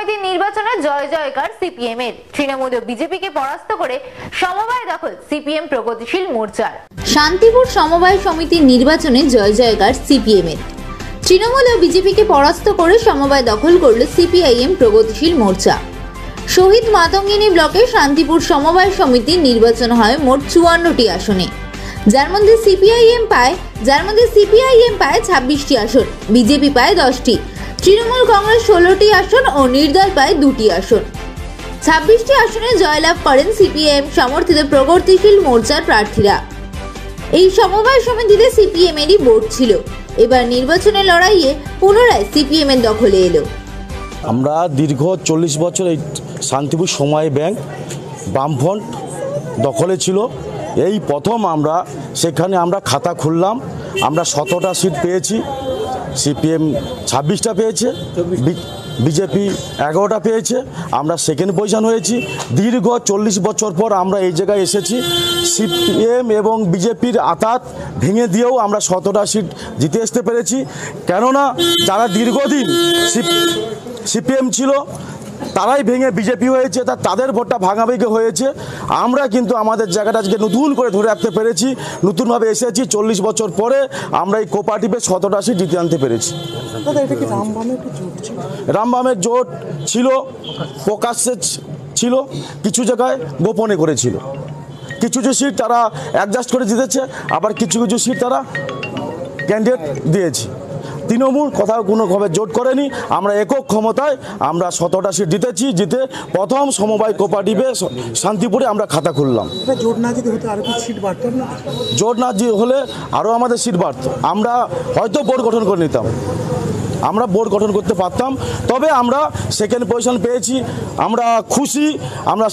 সমিতির নির্বাচনে জয় জয়কার সিপিএম এর। তৃণমূল ও বিজেপিকে পরাস্ত করে সমবায় দখল সিপিএম প্রগতিশীল মোর্চার। শান্তিপুর সমবায় সমিতির নির্বাচনে জয় জয়কার সিপিএম এর। তৃণমূল ও বিজেপিকে পরাস্ত করে সমবায় দখল করল সিপিআইএম প্রগতিশীল মোর্চা। শহীদ মাতঙ্গিনী ব্লকে শান্তিপুর সমবায় সমিতির নির্বাচন হয় মোট 54টি আসনে, যার মধ্যে সিপিআইএম পায় 26টি আসন, বিজেপি পায় 10টি, তৃণমূল কংগ্রেস 16টি আসন ও নির্দল পায় 2টি আসন। 26টি আসনে জয়লাভ করেন সিপিআইএম সমর্থিত প্রগতিশীল মোর্চার প্রার্থীরা। এই সমবায় সমিতিতে সিপিএম এরই ভোট ছিল। এবার নির্বাচনের লড়াইয়ে পুনরায় সিপিএম এর দখলে এলো। আমরা দীর্ঘ 40 বছর এই শান্তিপুর সমবায় ব্যাংক বামফ্রন্ট দখলে ছিল। এই প্রথম আমরা সেখানে খাতা খুললাম। আমরা 17টা সিট পেয়েছি, সিপিএম 26টা পেয়েছে, বিজেপি 11টা পেয়েছে। আমরা সেকেন্ড পজিশন হয়েছি। দীর্ঘ 40 বছর পর আমরা এই জায়গায় এসেছি। সিপিএম এবং বিজেপির আঁতাত ভেঙে দিয়েও আমরা 17টা সিট জিতে আসতে পেরেছি। কেননা যারা দীর্ঘদিন সিপিএম ছিল তারাই ভেঙে বিজেপি হয়েছে, তাদের ভোটটা ভাগাভাগি হয়েছে। আমরা কিন্তু আমাদের জায়গাটা আজকে নতুন করে ধরে রাখতে পেরেছি, নতুনভাবে এসেছি। 40 বছর পরে আমরা এই কোঅপারেটিভে 17টা সিট জিতে আনতে পেরেছি। রামবামের জোট ছিল, প্রকাশ্যে ছিল, কিছু জায়গায় গোপনে করেছিল। কিছু সিট তারা অ্যাডজাস্ট করে জিতেছে, আবার কিছু সিট তারা ক্যান্ডিডেট দিয়েছে। তৃণমূল কোথাও কোনোভাবে জোট করেনি। আমরা একক ক্ষমতায় আমরা 17টা সিট জিতেছি। জিতে প্রথম সমবায় কোঅপারেটিভে শান্তিপুরে আমরা খাতা খুললাম। জোট না যদি হতো আরো সিট বাড়তো না? জোট না হলে আরও আমাদের সিট বাড়তো। আমরা হয়তো বোর্ড গঠন করে নিতাম, আমরা বোর্ড গঠন করতে পারতাম। তবে আমরা সেকেন্ড পজিশন পেয়েছি, আমরা খুশি। আমরা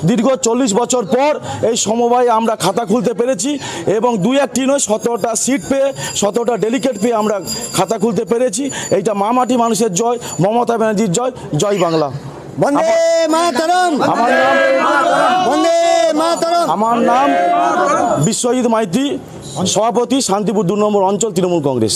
দীর্ঘ 40 বছর পর এই সমবায়ে আমরা খাতা খুলতে পেরেছি এবং 2-1টি নয় 17টা সিট পেয়ে 17টা ডেলিগেট পেয়ে আমরা খাতা খুলতে পেরেছি। এইটা মাটি মানুষের জয়, মমতা ব্যানার্জির জয়। জয় বাংলা। বন্দে মাতরম। আমার নাম বিশ্বজিৎ মাইতি, সভাপতি, শান্তিপুর 2 নম্বর অঞ্চল তৃণমূল কংগ্রেস।